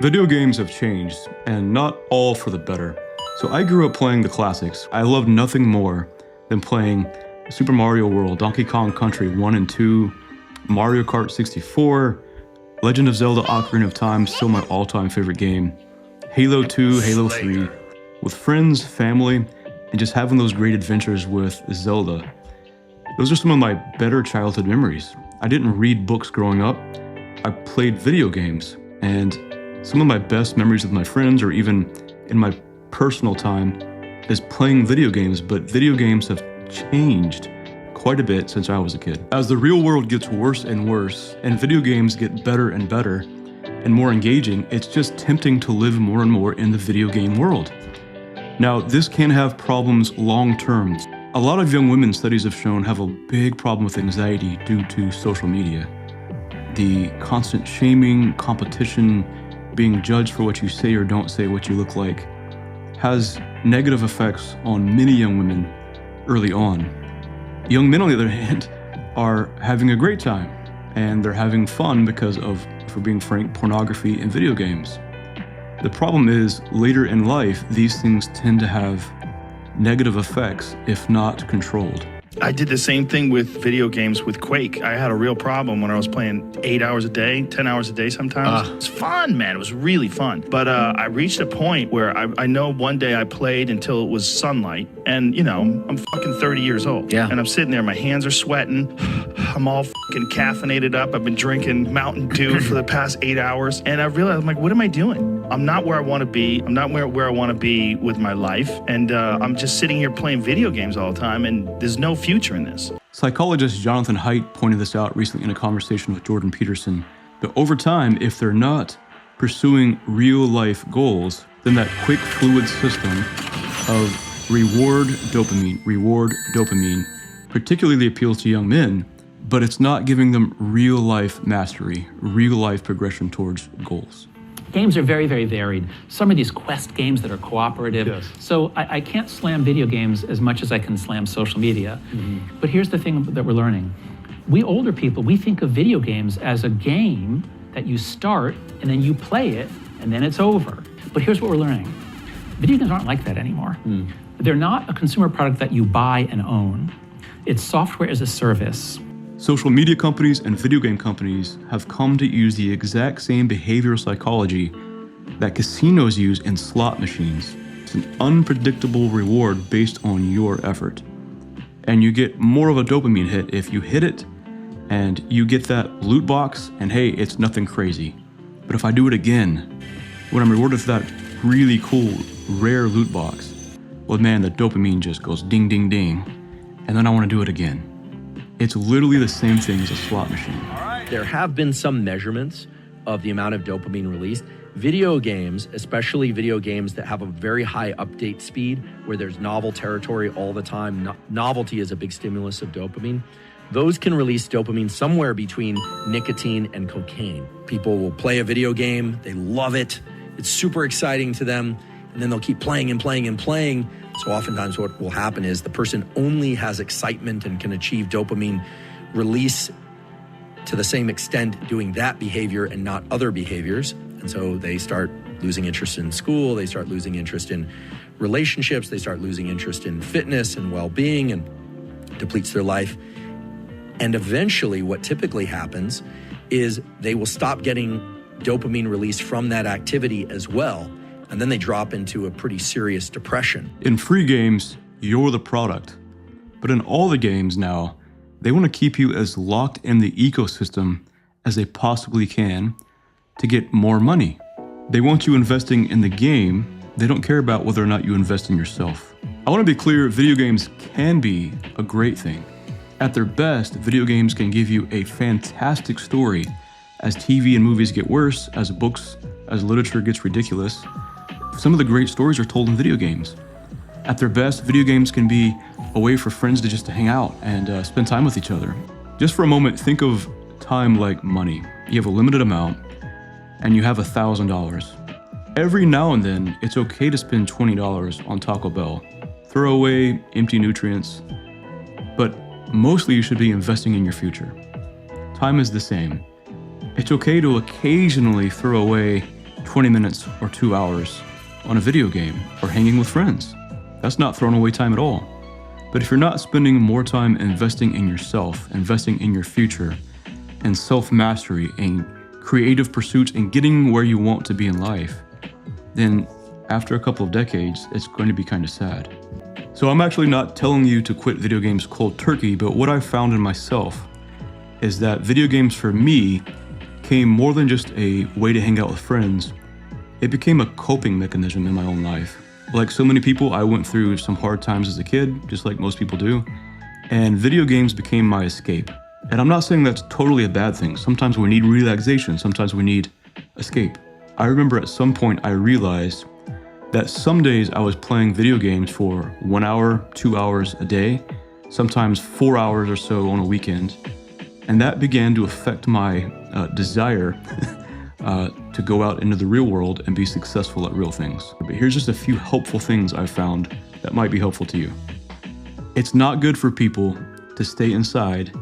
Video games have changed, and not all for the better. So I grew up playing the classics. I loved nothing more than playing Super Mario World, Donkey Kong Country 1 and 2, Mario Kart 64, Legend of Zelda Ocarina of Time, still my all-time favorite game, Halo 2, Halo 3, with friends, family, and just having those great adventures with Zelda. Those are some of my better childhood memories. I didn't read books growing up. I played video games, and some of my best memories with my friends, or even in my personal time, is playing video games, but video games have changed quite a bit since I was a kid. As the real world gets worse and worse, and video games get better and better, and more engaging, it's just tempting to live more and more in the video game world. Now, this can have problems long term. A lot of young women, studies have shown, have a big problem with anxiety due to social media. The constant shaming, competition, being judged for what you say or don't say, what you look like, has negative effects on many young women early on. Young men, on the other hand, are having a great time, and they're having fun because of, for being frank, pornography and video games. The problem is, later in life, these things tend to have negative effects if not controlled. I did the same thing with video games with Quake. I had a real problem when I was playing 8 hours a day, 10 hours a day sometimes. It was fun, man. It was really fun. But I reached a point where I know one day I played until it was sunlight. And, you know, I'm fucking 30 years old. Yeah. And I'm sitting there, my hands are sweating. I'm all fucking caffeinated up. I've been drinking Mountain Dew for the past 8 hours. And I realized, I'm like, what am I doing? I'm not where I want to be. I'm not where I want to be with my life. And I'm just sitting here playing video games all the time. And there's no future in this. Psychologist Jonathan Haidt pointed this out recently in a conversation with Jordan Peterson. But over time, if they're not pursuing real-life goals, then that quick fluid system of reward dopamine, particularly appeals to young men, but it's not giving them real-life mastery, real-life progression towards goals. Games are very, very varied. Some of these quest games that are cooperative. Yes. So I can't slam video games as much as I can slam social media. But here's the thing that we're learning. We older people, we think of video games as a game that you start and then you play it and then it's over. But here's what we're learning. Video games aren't like that anymore. They're not a consumer product that you buy and own. It's software as a service. Social media companies and video game companies have come to use the exact same behavioral psychology that casinos use in slot machines. It's an unpredictable reward based on your effort. And you get more of a dopamine hit if you hit it, and you get that loot box, and hey, it's nothing crazy. But if I do it again, when I'm rewarded for that really cool, rare loot box, well man, the dopamine just goes ding, ding, ding, and then I want to do it again. It's literally the same thing as a slot machine. There have been some measurements of the amount of dopamine released. Video games, especially video games that have a very high update speed, where there's novel territory all the time, novelty is a big stimulus of dopamine. Those can release dopamine somewhere between nicotine and cocaine. People will play a video game, they love it, it's super exciting to them, and then they'll keep playing and playing and playing. So oftentimes what will happen is the person only has excitement and can achieve dopamine release to the same extent doing that behavior and not other behaviors. And so they start losing interest in school, they start losing interest in relationships, they start losing interest in fitness and well-being, and depletes their life. And eventually what typically happens is they will stop getting dopamine release from that activity as well. And then they drop into a pretty serious depression. In free games, you're the product. But in all the games now, they want to keep you as locked in the ecosystem as they possibly can to get more money. They want you investing in the game. They don't care about whether or not you invest in yourself. I want to be clear, video games can be a great thing. At their best, video games can give you a fantastic story as TV and movies get worse, as books, as literature gets ridiculous. Some of the great stories are told in video games. At their best, video games can be a way for friends to just hang out and spend time with each other. Just for a moment, think of time like money. You have a limited amount, and you have $1,000. Every now and then, it's okay to spend $20 on Taco Bell. Throw away empty nutrients, but mostly you should be investing in your future. Time is the same. It's okay to occasionally throw away 20 minutes or 2 hours on a video game or hanging with friends. That's not throwing away time at all. But if you're not spending more time investing in yourself, investing in your future, and self-mastery and creative pursuits and getting where you want to be in life, then after a couple of decades, it's going to be kind of sad. So I'm actually not telling you to quit video games cold turkey, but what I found in myself is that video games for me came more than just a way to hang out with friends. It became a coping mechanism in my own life. Like so many people, I went through some hard times as a kid, just like most people do, and video games became my escape. And I'm not saying that's totally a bad thing. Sometimes we need relaxation, sometimes we need escape. I remember at some point I realized that some days I was playing video games for 1 hour, 2 hours a day, sometimes 4 hours or so on a weekend. And that began to affect my desire to go out into the real world and be successful at real things. But here's just a few helpful things I found that might be helpful to you. It's not good for people to stay inside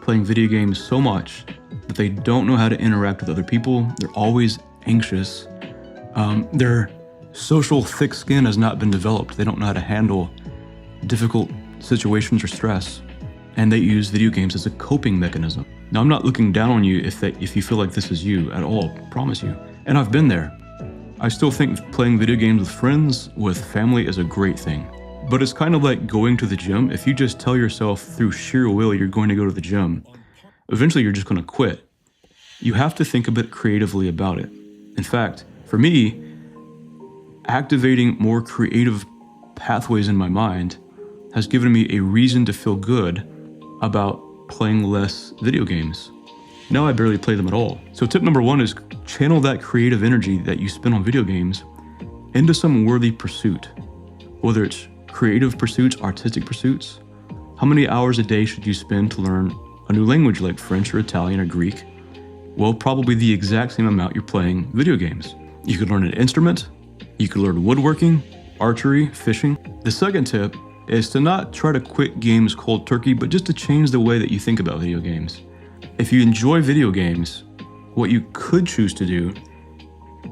playing video games so much that they don't know how to interact with other people. They're always anxious. Their social thick skin has not been developed. They don't know how to handle difficult situations or stress. And they use video games as a coping mechanism. Now, I'm not looking down on you if you feel like this is you at all, promise you. And I've been there. I still think playing video games with friends, with family is a great thing. But it's kind of like going to the gym. If you just tell yourself through sheer will you're going to go to the gym, eventually you're just going to quit. You have to think a bit creatively about it. In fact, for me, activating more creative pathways in my mind has given me a reason to feel good about playing less video games. Now I barely play them at all. So tip number 1 is channel that creative energy that you spend on video games into some worthy pursuit. Whether it's creative pursuits, artistic pursuits. How many hours a day should you spend to learn a new language like French or Italian or Greek? Well, probably the exact same amount you're playing video games. You could learn an instrument, you could learn woodworking, archery, fishing. The second tip is to not try to quit games cold turkey, but just to change the way that you think about video games. If you enjoy video games, what you could choose to do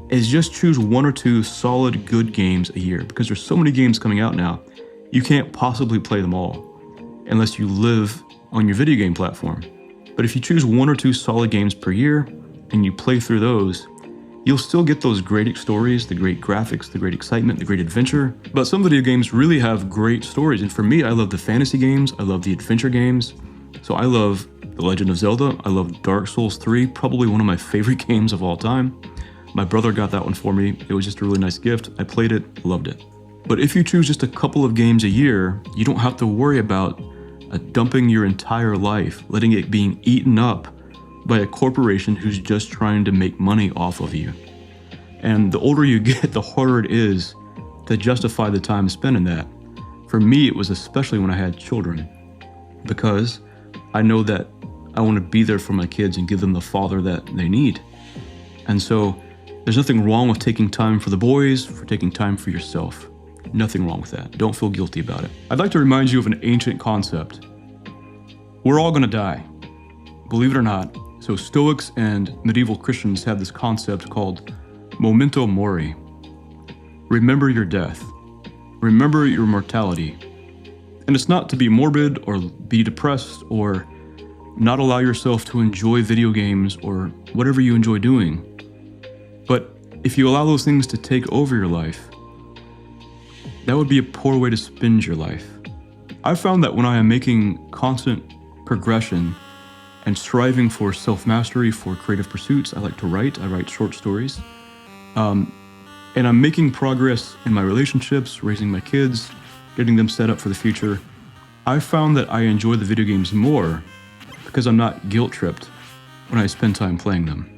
is just choose 1 or 2 solid good games a year, because there's so many games coming out now, you can't possibly play them all unless you live on your video game platform. But if you choose 1 or 2 solid games per year and you play through those, you'll still get those great stories, the great graphics, the great excitement, the great adventure. But some video games really have great stories. And for me, I love the fantasy games. I love the adventure games. So I love The Legend of Zelda. I love Dark Souls 3, probably one of my favorite games of all time. My brother got that one for me. It was just a really nice gift. I played it, loved it. But if you choose just a couple of games a year, you don't have to worry about dumping your entire life, letting it being eaten up by a corporation who's just trying to make money off of you. And the older you get, the harder it is to justify the time spent in that. For me, it was especially when I had children, because I know that I want to be there for my kids and give them the father that they need. And so there's nothing wrong with taking time for the boys, for taking time for yourself. Nothing wrong with that. Don't feel guilty about it. I'd like to remind you of an ancient concept. We're all going to die, believe it or not. So Stoics and medieval Christians have this concept called memento mori. Remember your death. Remember your mortality. And it's not to be morbid or be depressed or not allow yourself to enjoy video games or whatever you enjoy doing. But if you allow those things to take over your life, that would be a poor way to spend your life. I found that when I am making constant progression and striving for self-mastery, for creative pursuits, I like to write. I write short stories. And I'm making progress in my relationships, raising my kids, getting them set up for the future. I found that I enjoy the video games more because I'm not guilt-tripped when I spend time playing them.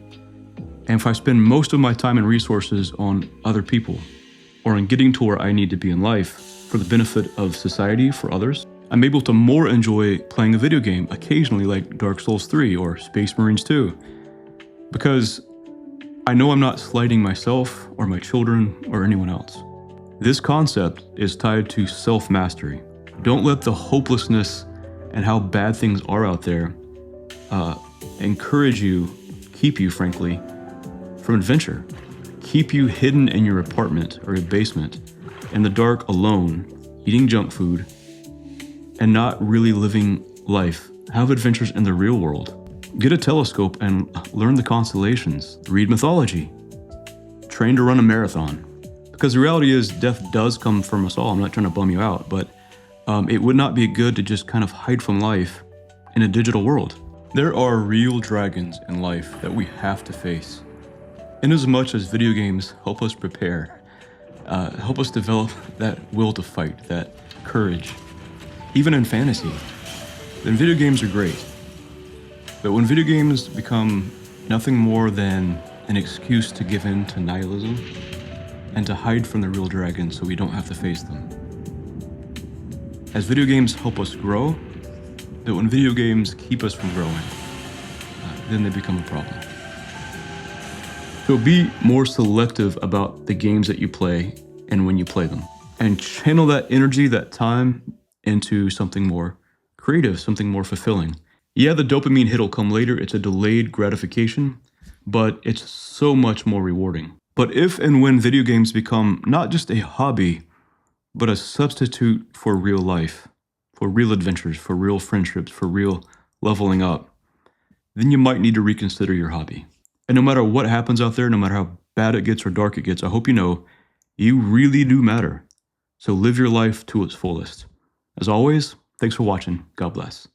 And if I spend most of my time and resources on other people or on getting to where I need to be in life for the benefit of society, for others, I'm able to more enjoy playing a video game occasionally like Dark Souls 3 or Space Marines 2, because I know I'm not slighting myself or my children or anyone else. This concept is tied to self-mastery. Don't let the hopelessness and how bad things are out there keep you, frankly, from adventure. keep you hidden in your apartment or your basement, in the dark alone, eating junk food, and not really living life. Have adventures in the real world. Get a telescope and learn the constellations. Read mythology. Train to run a marathon. Because the reality is, death does come from us all. I'm not trying to bum you out, but it would not be good to just kind of hide from life in a digital world. There are real dragons in life that we have to face. Inasmuch as video games help us prepare, help us develop that will to fight, that courage, even in fantasy, then video games are great. But when video games become nothing more than an excuse to give in to nihilism and to hide from the real dragons so we don't have to face them. As video games help us grow, but when video games keep us from growing, then they become a problem. So be more selective about the games that you play and when you play them, and channel that energy, that time into something more creative, something more fulfilling. Yeah, the dopamine hit will come later. It's a delayed gratification, but it's so much more rewarding. But if and when video games become not just a hobby, but a substitute for real life, for real adventures, for real friendships, for real leveling up, then you might need to reconsider your hobby. And no matter what happens out there, no matter how bad it gets or dark it gets, I hope you know you really do matter. So live your life to its fullest. As always, thanks for watching. God bless.